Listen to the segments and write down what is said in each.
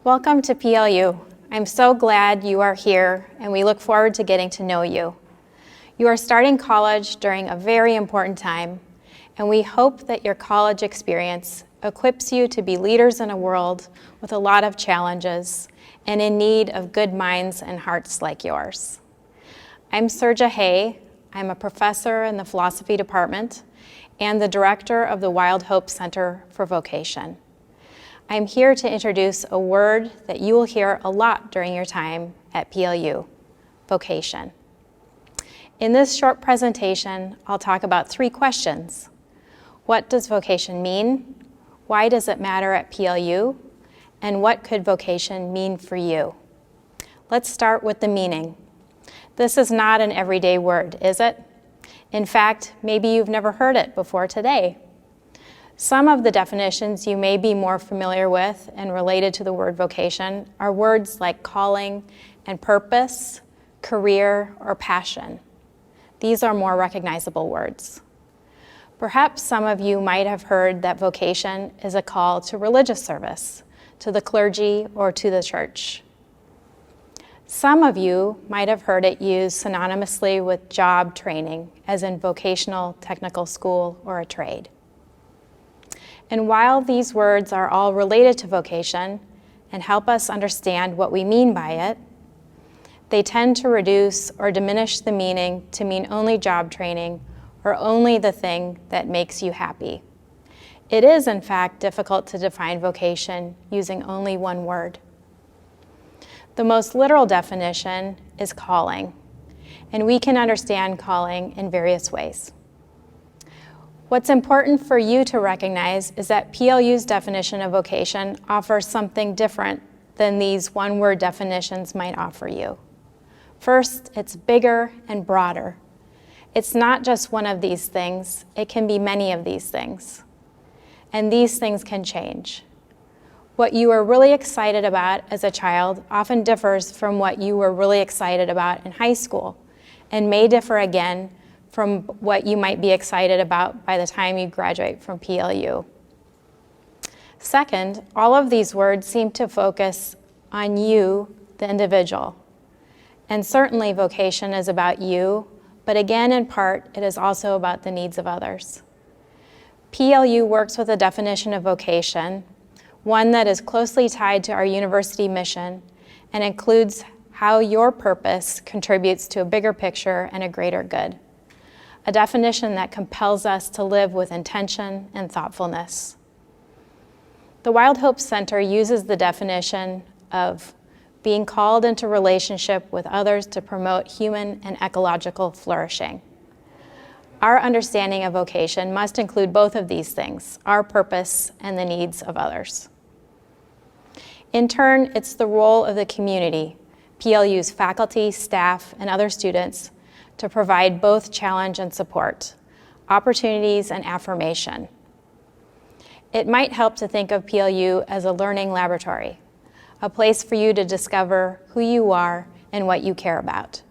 Welcome to PLU. I'm so glad you are here, and we look forward to getting to know you. You are starting college during a very important time, and we hope that your college experience equips you to be leaders in a world with a lot of challenges and in need of good minds and hearts like yours. I'm Serja Hay. I'm a professor in the philosophy department and the director of the Wild Hope Center for Vocation. I'm here to introduce a word that you will hear a lot during your time at PLU, vocation. In this short presentation, I'll talk about 3 questions. What does vocation mean? Why does it matter at PLU? And what could vocation mean for you? Let's start with the meaning. This is not an everyday word, is it? In fact, maybe you've never heard it before today. Some of the definitions you may be more familiar with and related to the word vocation are words like calling and purpose, career, or passion. These are more recognizable words. Perhaps some of you might have heard that vocation is a call to religious service, to the clergy, or to the church. Some of you might have heard it used synonymously with job training, as in vocational technical school or a trade. And while these words are all related to vocation and help us understand what we mean by it, they tend to reduce or diminish the meaning to mean only job training or only the thing that makes you happy. It is, in fact, difficult to define vocation using only one word. The most literal definition is calling, and we can understand calling in various ways. What's important for you to recognize is that PLU's definition of vocation offers something different than these one-word definitions might offer you. First, it's bigger and broader. It's not just one of these things, it can be many of these things. And these things can change. What you were really excited about as a child often differs from what you were really excited about in high school, and may differ again from what you might be excited about by the time you graduate from PLU. Second, all of these words seem to focus on you, the individual. And certainly vocation is about you, but again, in part, it is also about the needs of others. PLU works with a definition of vocation, one that is closely tied to our university mission and includes how your purpose contributes to a bigger picture and a greater good. A definition that compels us to live with intention and thoughtfulness. The Wild Hope Center uses the definition of being called into relationship with others to promote human and ecological flourishing. Our understanding of vocation must include both of these things, our purpose and the needs of others. In turn, it's the role of the community, PLU's faculty, staff, and other students, to provide both challenge and support, opportunities and affirmation. It might help to think of PLU as a learning laboratory, a place for you to discover who you are and what you care about,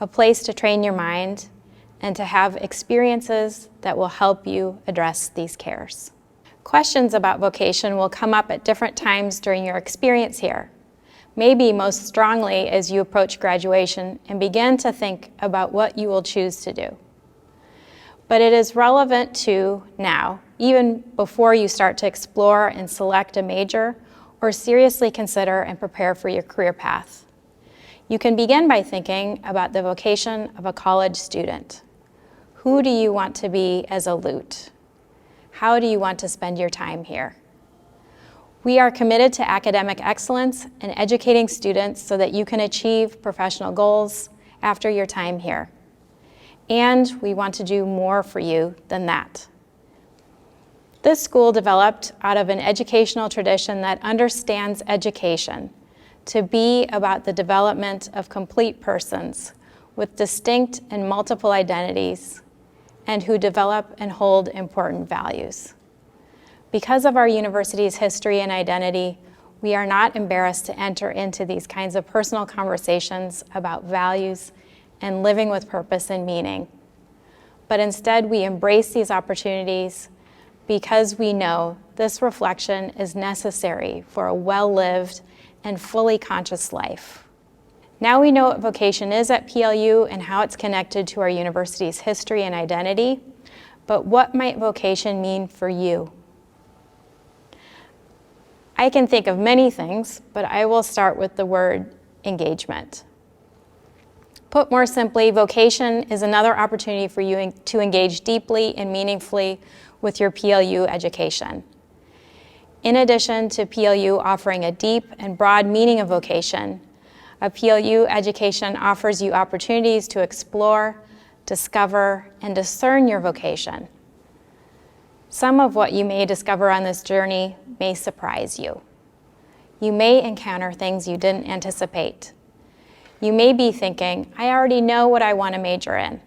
a place to train your mind and to have experiences that will help you address these cares. Questions about vocation will come up at different times during your experience here. Maybe most strongly as you approach graduation and begin to think about what you will choose to do. But it is relevant to now, even before you start to explore and select a major or seriously consider and prepare for your career path. You can begin by thinking about the vocation of a college student. Who do you want to be as a LUT? How do you want to spend your time here? We are committed to academic excellence and educating students so that you can achieve professional goals after your time here. And we want to do more for you than that. This school developed out of an educational tradition that understands education to be about the development of complete persons with distinct and multiple identities and who develop and hold important values. Because of our university's history and identity, we are not embarrassed to enter into these kinds of personal conversations about values and living with purpose and meaning. But instead, we embrace these opportunities because we know this reflection is necessary for a well-lived and fully conscious life. Now we know what vocation is at PLU and how it's connected to our university's history and identity, but what might vocation mean for you? I can think of many things, but I will start with the word engagement. Put more simply, vocation is another opportunity for you to engage deeply and meaningfully with your PLU education. In addition to PLU offering a deep and broad meaning of vocation, a PLU education offers you opportunities to explore, discover, and discern your vocation. Some of what you may discover on this journey may surprise you. You may encounter things you didn't anticipate. You may be thinking, I already know what I want to major in,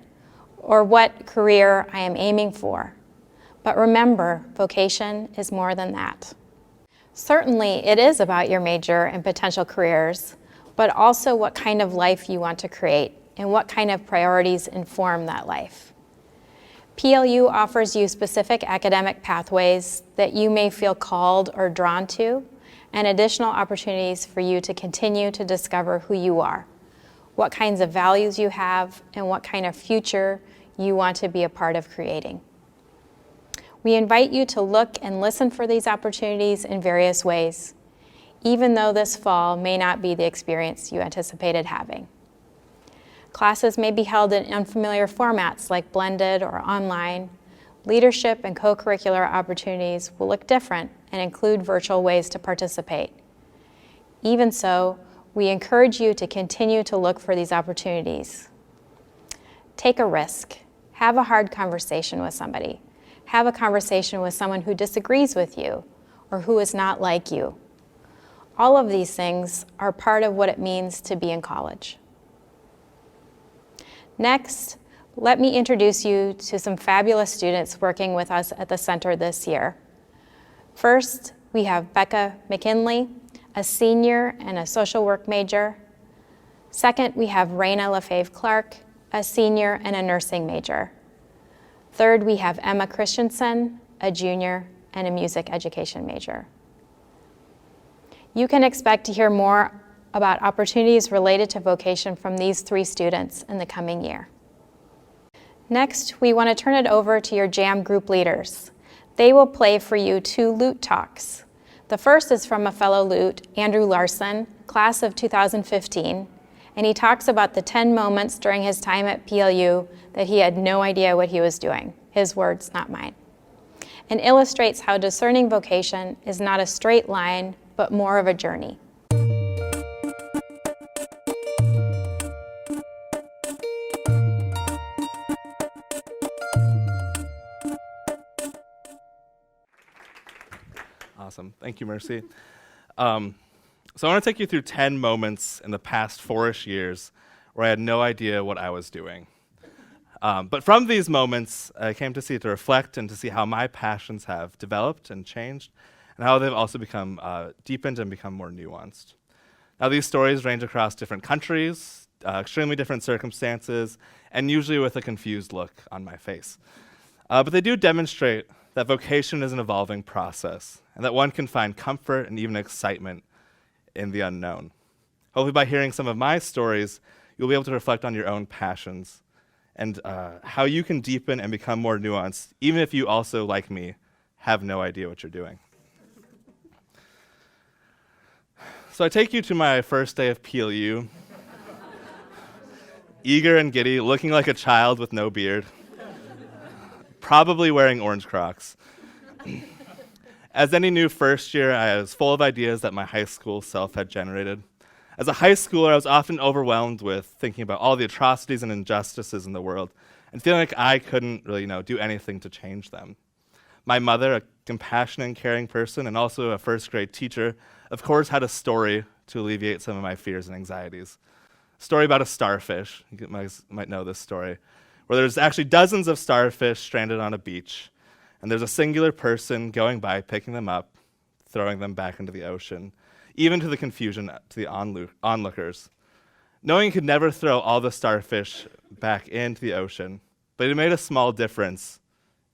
or what career I am aiming for. But remember, vocation is more than that. Certainly, it is about your major and potential careers, but also what kind of life you want to create and what kind of priorities inform that life. PLU offers you specific academic pathways that you may feel called or drawn to, and additional opportunities for you to continue to discover who you are, what kinds of values you have, and what kind of future you want to be a part of creating. We invite you to look and listen for these opportunities in various ways, even though this fall may not be the experience you anticipated having. Classes may be held in unfamiliar formats like blended or online. Leadership and co-curricular opportunities will look different and include virtual ways to participate. Even so, we encourage you to continue to look for these opportunities. Take a risk. Have a hard conversation with somebody. Have a conversation with someone who disagrees with you or who is not like you. All of these things are part of what it means to be in college. Next, let me introduce you to some fabulous students working with us at the center this year. First, we have Becca Mckinley, a senior and a social work major. Second, we have Raina Lefebvre-Clark, a senior and a nursing major. Third, we have Emma Christensen, a junior and a music education major. You can expect to hear more about opportunities related to vocation from these three students in the coming year. Next, we want to turn it over to your JAM group leaders. They will play for you 2 lute talks. The first is from a fellow lute, Andrew Larson, class of 2015, and he talks about the 10 moments during his time at PLU that he had no idea what he was doing. His words, not mine. And illustrates how discerning vocation is not a straight line, but more of a journey. Awesome. Thank you, Mercy. So I want to take you through 10 moments in the past 4-ish years where I had no idea what I was doing. But from these moments, I came to reflect and to see how my passions have developed and changed, and how they've also become deepened and become more nuanced. Now, these stories range across different countries, extremely different circumstances, and usually with a confused look on my face. But they do demonstrate that vocation is an evolving process, and that one can find comfort and even excitement in the unknown. Hopefully by hearing some of my stories, you'll be able to reflect on your own passions and how you can deepen and become more nuanced, even if you also, like me, have no idea what you're doing. So I take you to my first day of PLU, eager and giddy, looking like a child with no beard, probably wearing orange Crocs. As any new first year, I was full of ideas that my high school self had generated. As a high schooler, I was often overwhelmed with thinking about all the atrocities and injustices in the world and feeling like I couldn't really, do anything to change them. My mother, a compassionate and caring person and also a first grade teacher, of course had a story to alleviate some of my fears and anxieties. A story about a starfish. You might know this story, where there's actually dozens of starfish stranded on a beach, and there's a singular person going by, picking them up, throwing them back into the ocean, even to the confusion to the onlookers. Knowing he could never throw all the starfish back into the ocean, but it made a small difference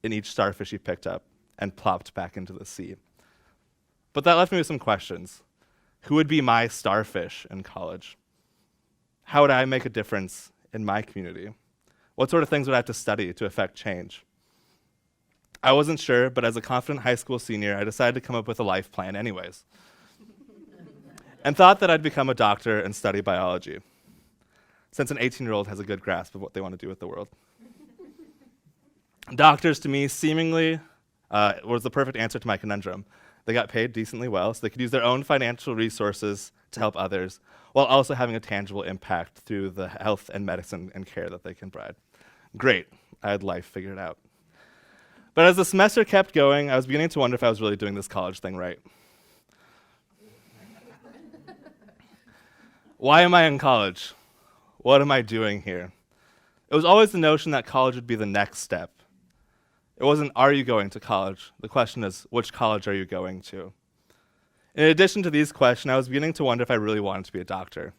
in each starfish he picked up and plopped back into the sea. But that left me with some questions. Who would be my starfish in college? How would I make a difference in my community? What sort of things would I have to study to affect change? I wasn't sure, but as a confident high school senior, I decided to come up with a life plan anyways, and thought that I'd become a doctor and study biology, since an 18-year-old has a good grasp of what they want to do with the world. Doctors, to me, seemingly was the perfect answer to my conundrum. They got paid decently well, so they could use their own financial resources to help others, while also having a tangible impact through the health and medicine and care that they can provide. Great, I had life figured out. But as the semester kept going, I was beginning to wonder if I was really doing this college thing right. Why am I in college? What am I doing here? It was always the notion that college would be the next step. It wasn't, are you going to college? The question is, which college are you going to? In addition to these questions, I was beginning to wonder if I really wanted to be a doctor.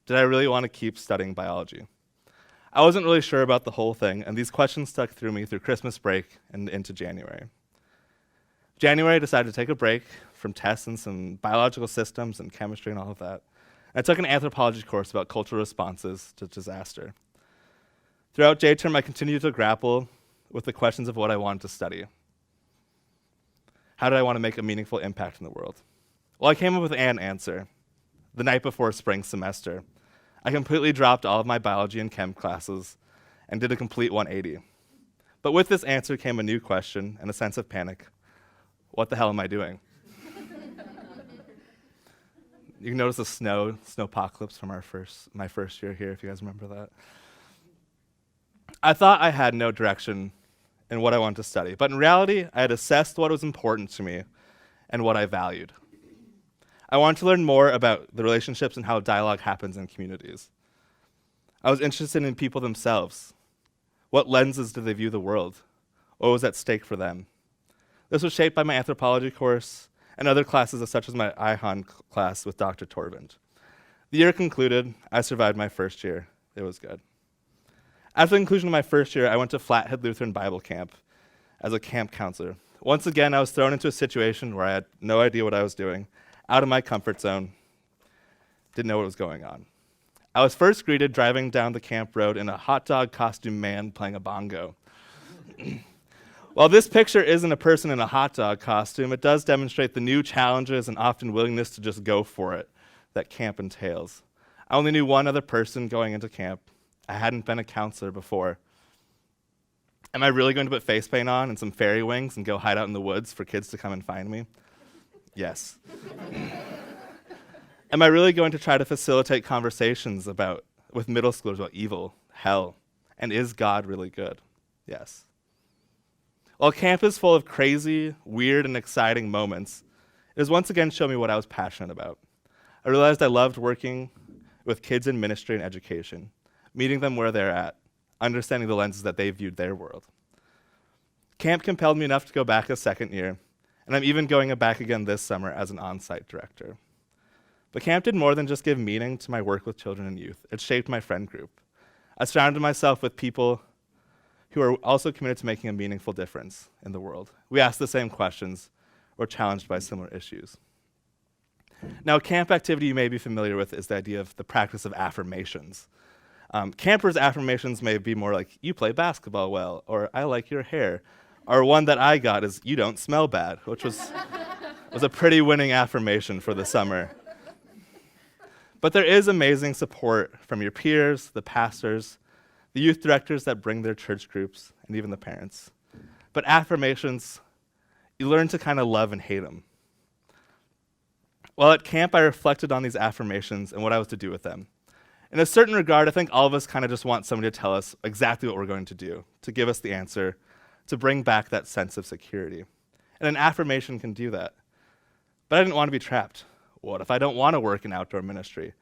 Did I really want to keep studying biology? I wasn't really sure about the whole thing, and these questions stuck through me through Christmas break and into January. January, I decided to take a break from tests and some biological systems and chemistry and all of that. I took an anthropology course about cultural responses to disaster. Throughout J-term, I continued to grapple with the questions of what I wanted to study. How did I want to make a meaningful impact in the world? Well, I came up with an answer. The night before spring semester, I completely dropped all of my biology and chem classes and did a complete 180. But with this answer came a new question and a sense of panic. What the hell am I doing? You can notice the snowpocalypse from my first year here, if you guys remember that. I thought I had no direction in what I wanted to study, but in reality, I had assessed what was important to me and what I valued. I wanted to learn more about the relationships and how dialogue happens in communities. I was interested in people themselves. What lenses did they view the world? What was at stake for them? This was shaped by my anthropology course and other classes such as my IHON class with Dr. Torvand. The year concluded, I survived my first year. It was good. After the conclusion of my first year, I went to Flathead Lutheran Bible Camp as a camp counselor. Once again, I was thrown into a situation where I had no idea what I was doing, out of my comfort zone, didn't know what was going on. I was first greeted driving down the camp road in a hot dog costume man playing a bongo. While this picture isn't a person in a hot dog costume, it does demonstrate the new challenges and often willingness to just go for it that camp entails. I only knew one other person going into camp. I hadn't been a counselor before. Am I really going to put face paint on and some fairy wings and go hide out in the woods for kids to come and find me? Yes. Am I really going to try to facilitate conversations with middle schoolers about evil, hell, and is God really good? Yes. While camp is full of crazy, weird, and exciting moments, it has once again shown me what I was passionate about. I realized I loved working with kids in ministry and education, meeting them where they're at, understanding the lenses that they viewed their world. Camp compelled me enough to go back a second year, and I'm even going back again this summer as an on-site director. But camp did more than just give meaning to my work with children and youth. It shaped my friend group. I surrounded myself with people who are also committed to making a meaningful difference in the world. We asked the same questions, or challenged by similar issues. Now, a camp activity you may be familiar with is the idea of the practice of affirmations. Campers' affirmations may be more like, you play basketball well, or I like your hair. Or one that I got is, you don't smell bad, which was a pretty winning affirmation for the summer. But there is amazing support from your peers, the pastors, the youth directors that bring their church groups, and even the parents. But affirmations, you learn to kind of love and hate them. While at camp, I reflected on these affirmations and what I was to do with them. In a certain regard, I think all of us kind of just want somebody to tell us exactly what we're going to do, to give us the answer, to bring back that sense of security. And an affirmation can do that. But I didn't want to be trapped. What if I don't want to work in outdoor ministry?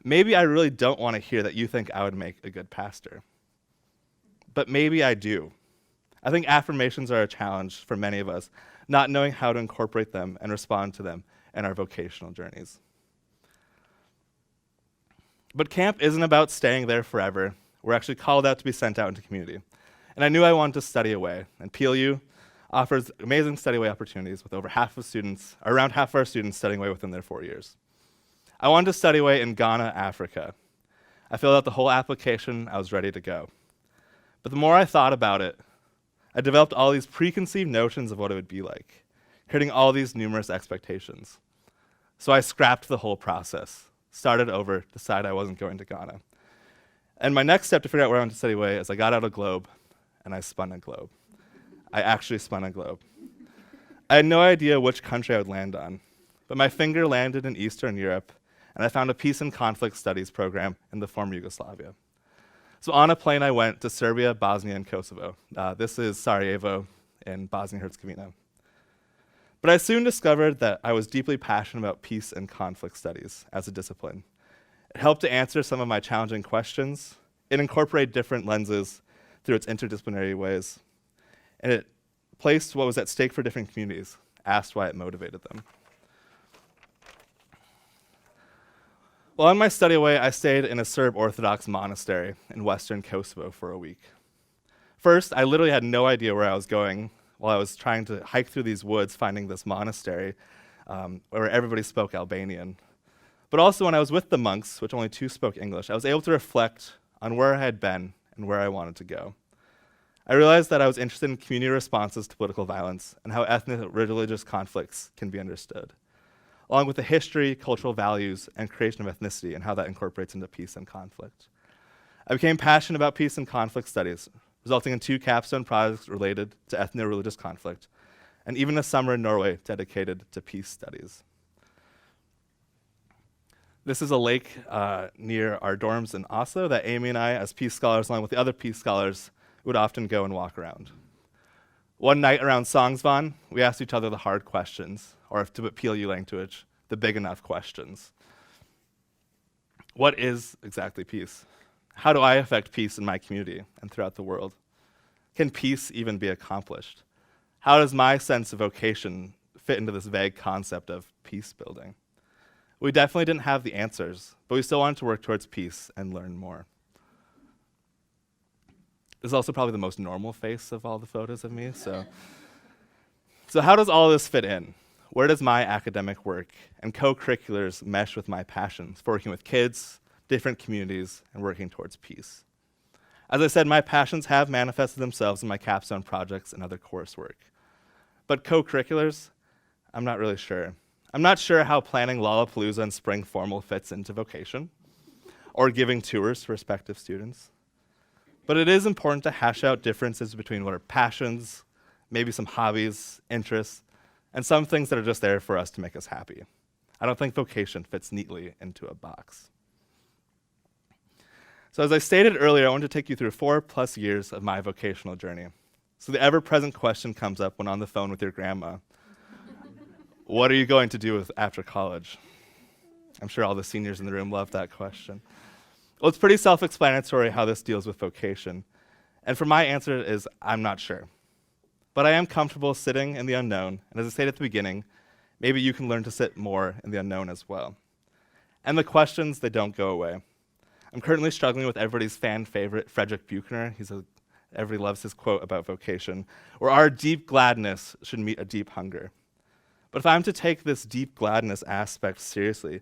Maybe I really don't want to hear that you think I would make a good pastor. But maybe I do. I think affirmations are a challenge for many of us, not knowing how to incorporate them and respond to them in our vocational journeys. But camp isn't about staying there forever. We're actually called out to be sent out into community. And I knew I wanted to study away, and PLU offers amazing study away opportunities with around half of our students studying away within their 4 years. I wanted to study away in Ghana, Africa. I filled out the whole application. I was ready to go. But the more I thought about it, I developed all these preconceived notions of what it would be like, hitting all these numerous expectations. So I scrapped the whole process, started over, decided I wasn't going to Ghana. And my next step to figure out where I wanted to study away is I got out a globe, and I spun a globe. I actually spun a globe. I had no idea which country I would land on, but my finger landed in Eastern Europe, and I found a peace and conflict studies program in the former Yugoslavia. So on a plane, I went to Serbia, Bosnia, and Kosovo. This is Sarajevo in Bosnia-Herzegovina. But I soon discovered that I was deeply passionate about peace and conflict studies as a discipline. It helped to answer some of my challenging questions. It incorporated different lenses through its interdisciplinary ways. And it placed what was at stake for different communities, asked why it motivated them. While on my study away, I stayed in a Serb Orthodox monastery in western Kosovo for a week. First, I literally had no idea where I was going while I was trying to hike through these woods, finding this monastery where everybody spoke Albanian. But also when I was with the monks, which only 2 spoke English, I was able to reflect on where I had been and where I wanted to go. I realized that I was interested in community responses to political violence and how ethnic religious conflicts can be understood, along with the history, cultural values, and creation of ethnicity and how that incorporates into peace and conflict. I became passionate about peace and conflict studies, resulting in 2 capstone projects related to ethno-religious conflict, and even a summer in Norway dedicated to peace studies. This is a lake near our dorms in Oslo that Amy and I, as peace scholars, along with the other peace scholars, would often go and walk around. One night around Songsvan, we asked each other the hard questions, or if to put PLU language, the big enough questions. What is exactly peace? How do I affect peace in my community and throughout the world? Can peace even be accomplished? How does my sense of vocation fit into this vague concept of peace building? We definitely didn't have the answers, but we still wanted to work towards peace and learn more. This is also probably the most normal face of all the photos of me, so how does all this fit in? Where does my academic work and co-curriculars mesh with my passions for working with kids, different communities, and working towards peace? As I said, my passions have manifested themselves in my capstone projects and other coursework. But co-curriculars, I'm not really sure. I'm not sure how planning Lollapalooza and Spring Formal fits into vocation, or giving tours to prospective students. But it is important to hash out differences between what are passions, maybe some hobbies, interests, and some things that are just there for us to make us happy. I don't think vocation fits neatly into a box. So as I stated earlier, I want to take you through 4+ years of my vocational journey. So the ever-present question comes up when on the phone with your grandma. What are you going to do after college? I'm sure all the seniors in the room love that question. Well, it's pretty self-explanatory how this deals with vocation. And for my answer is, I'm not sure. But I am comfortable sitting in the unknown, and as I stated at the beginning, maybe you can learn to sit more in the unknown as well. And the questions, they don't go away. I'm currently struggling with everybody's fan favorite, Frederick Buechner. Everybody loves his quote about vocation, where our deep gladness should meet a deep hunger. But if I'm to take this deep gladness aspect seriously,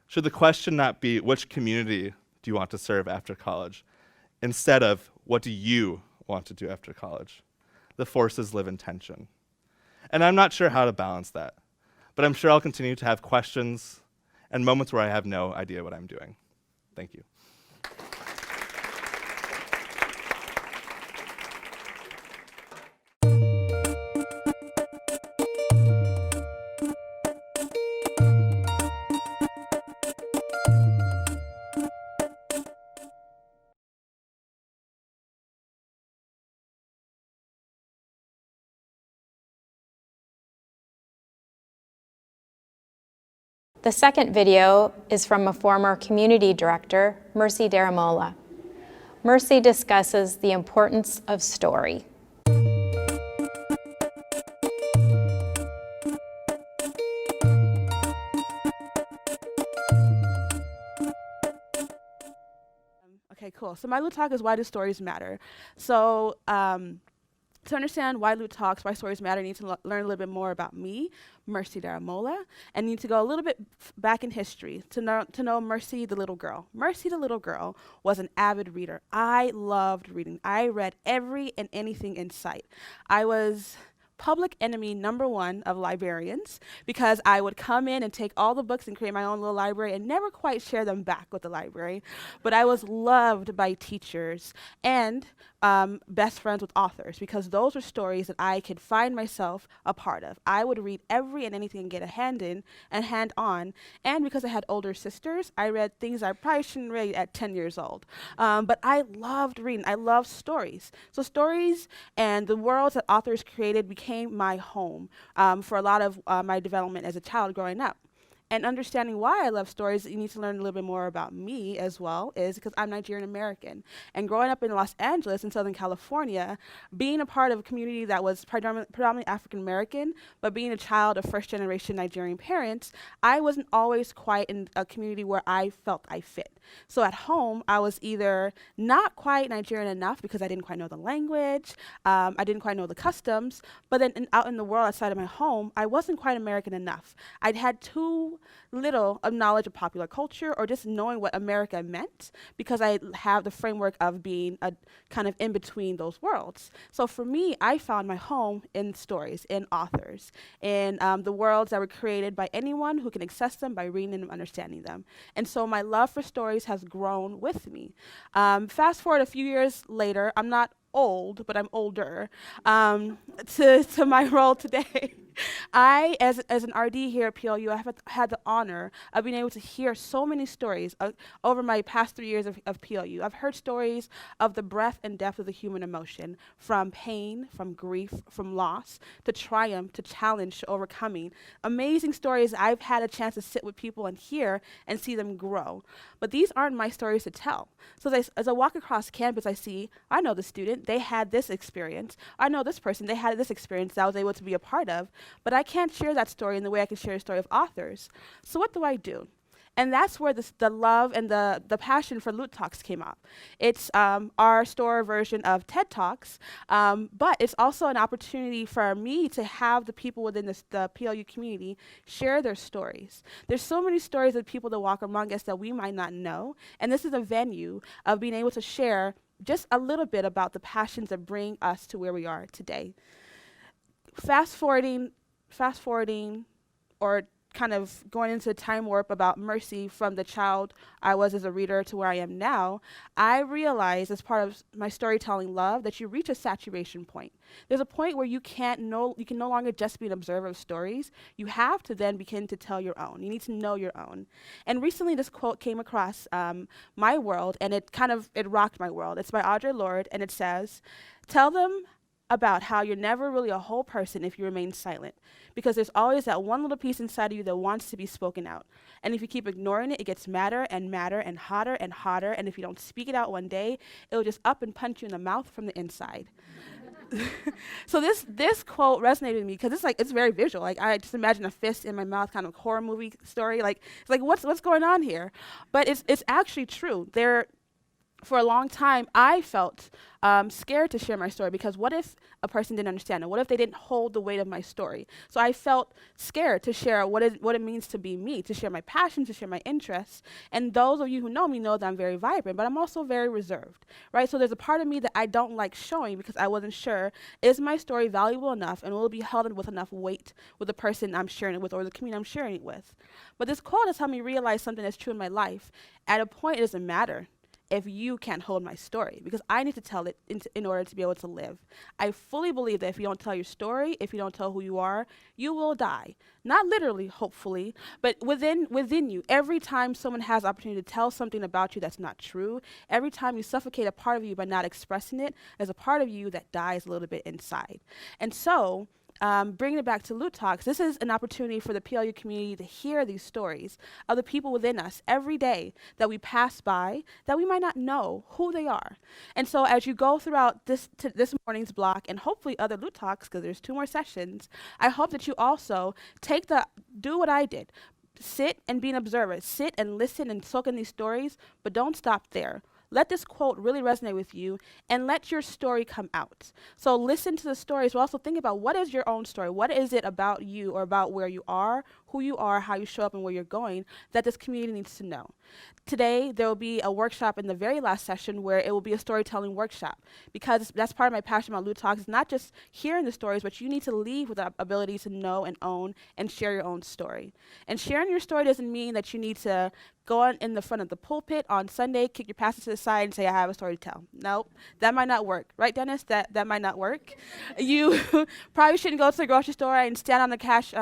should the question not be, which community do you want to serve after college? Instead of, what do you want to do after college? The forces live in tension. And I'm not sure how to balance that, but I'm sure I'll continue to have questions and moments where I have no idea what I'm doing. Thank you. The second video is from a former community director, Mercy Daramola. Mercy discusses the importance of story. Okay, cool. So my little talk is, why do stories matter? So To understand why Loot Talks, why stories matter, you need to learn a little bit more about me, Mercy Daramola, and need to go a little bit back in history to know Mercy the little girl. Mercy the little girl was an avid reader. I loved reading. I read every and anything in sight. I was public enemy #1 of librarians because I would come in and take all the books and create my own little library and never quite share them back with the library. But I was loved by teachers and best friends with authors because those were stories that I could find myself a part of. I would read every and anything and get a hand in and hand on. And because I had older sisters, I read things I probably shouldn't read at 10 years old. But I loved reading. I loved stories. So stories and the worlds that authors created became my home for a lot of my development as a child growing up. And understanding why I love stories, you need to learn a little bit more about me as well, is because I'm Nigerian American. And growing up in Los Angeles in Southern California, being a part of a community that was predominantly African American, but being a child of first generation Nigerian parents, I wasn't always quite in a community where I felt I fit. So at home, I was either not quite Nigerian enough because I didn't quite know the language, I didn't quite know the customs, but then out in the world outside of my home, I wasn't quite American enough. I'd had too little of knowledge of popular culture or just knowing what America meant because I have the framework of being a kind of in between those worlds. So for me, I found my home in stories, in authors, in the worlds that were created by anyone who can access them by reading and understanding them. And so my love for stories has grown with me. Fast forward a few years later, I'm not old, but I'm older, to my role today. I, as an RD here at PLU, I have had the honor of being able to hear so many stories over my past 3 years of PLU. I've heard stories of the breadth and depth of the human emotion, from pain, from grief, from loss, to triumph, to challenge, to overcoming. Amazing stories I've had a chance to sit with people and hear and see them grow. But these aren't my stories to tell. So as I walk across campus, I know the student, they had this experience. I know this person, they had this experience that I was able to be a part of. But I can't share that story in the way I can share the story of authors. So what do? And that's where the love and the passion for Loot Talks came up. It's our store version of TED Talks, but it's also an opportunity for me to have the people within the PLU community share their stories. There's so many stories of people that walk among us that we might not know, and this is a venue of being able to share just a little bit about the passions that bring us to where we are today. Fast forwarding, or kind of going into a time warp about Mercy from the child I was as a reader to where I am now, I realized as part of my storytelling love that you reach a saturation point. There's a point where you can no longer just be an observer of stories. You have to then begin to tell your own. You need to know your own. And recently this quote came across my world, and it rocked my world. It's by Audre Lorde, and it says, "Tell them about how you're never really a whole person if you remain silent, because there's always that one little piece inside of you that wants to be spoken out. And if you keep ignoring it, it gets madder and madder and hotter, and if you don't speak it out one day, it'll just up and punch you in the mouth from the inside." So this quote resonated with me because it's very visual. Like, I just imagine a fist in my mouth, kind of horror movie story. Like, it's like, what's going on here? But it's actually true. For a long time, I felt scared to share my story because what if a person didn't understand it? What if they didn't hold the weight of my story? So I felt scared to share what it means to be me, to share my passion, to share my interests. And those of you who know me know that I'm very vibrant, but I'm also very reserved, right? So there's a part of me that I don't like showing because I wasn't sure, is my story valuable enough and will it be held with enough weight with the person I'm sharing it with or the community I'm sharing it with? But this quote has helped me realize something that's true in my life. At a point, it doesn't matter if you can't hold my story, because I need to tell it in order to be able to live. I fully believe that if you don't tell your story, if you don't tell who you are, you will die. Not literally, hopefully, but within you. Every time someone has the opportunity to tell something about you that's not true, every time you suffocate a part of you by not expressing it, there's a part of you that dies a little bit inside. And so, bringing it back to Loot Talks, this is an opportunity for the PLU community to hear these stories of the people within us every day that we pass by that we might not know who they are. And so as you go throughout this morning's block and hopefully other Loot Talks, because there's 2 more sessions, I hope that you also do what I did. Sit and be an observer. Sit and listen and soak in these stories, but don't stop there. let this quote really resonate with you and let your story come out. So listen to the stories, but also think about what is your own story? What is it about you or about where you are, who you are, how you show up, and where you're going that this community needs to know? Today, there will be a workshop in the very last session where it will be a storytelling workshop, because that's part of my passion about Loot Talks. It's not just hearing the stories, but you need to leave with the ability to know and own and share your own story. And sharing your story doesn't mean that you need to go on in the front of the pulpit on Sunday, kick your pastor to the side and say, I have a story to tell. Nope, that might not work. Right, Dennis? That might not work. You probably shouldn't go to the grocery store and stand on the cash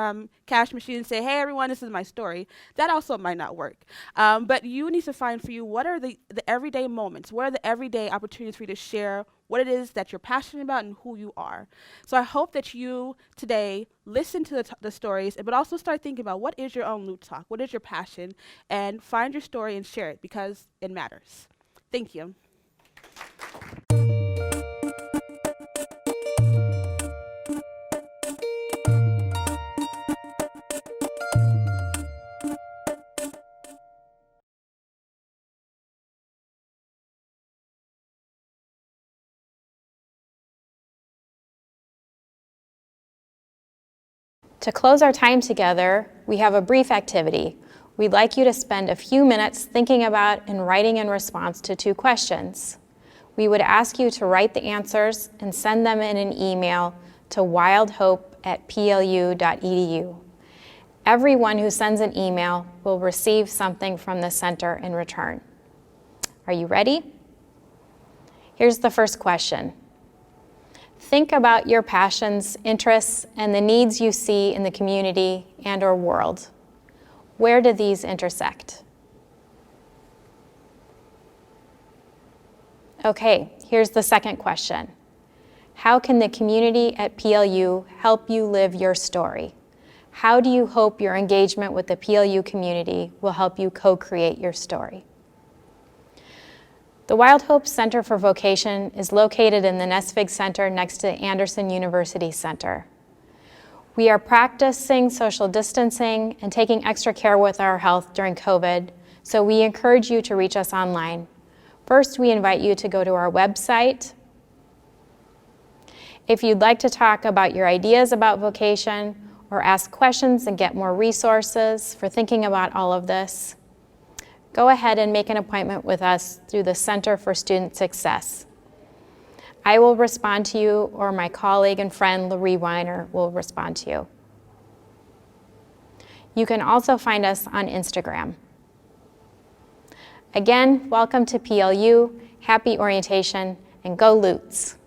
machine and say, hey, everyone, this is my story. That also might not work. But you need to find for you what are the everyday moments, what are the everyday opportunities for you to share what it is that you're passionate about and who you are. So I hope that you today listen to the stories, but also start thinking about what is your own Loot Talk, what is your passion, and find your story and share it because it matters. Thank you. To close our time together, we have a brief activity. We'd like you to spend a few minutes thinking about and writing in response to 2 questions. We would ask you to write the answers and send them in an email to wildhope@plu.edu. Everyone who sends an email will receive something from the center in return. Are you ready? Here's the first question. Think about your passions, interests, and the needs you see in the community and/or world. Where do these intersect? Okay, here's the second question. How can the community at PLU help you live your story? How do you hope your engagement with the PLU community will help you co-create your story? The Wild Hope Center for Vocation is located in the Nesvig Center next to Anderson University Center. We are practicing social distancing and taking extra care with our health during COVID, so we encourage you to reach us online. First, we invite you to go to our website. If you'd like to talk about your ideas about vocation or ask questions and get more resources for thinking about all of this, go ahead and make an appointment with us through the Center for Student Success. I will respond to you, or my colleague and friend, Laree Weiner, will respond to you. You can also find us on Instagram. Again, welcome to PLU, happy orientation, and go Loots!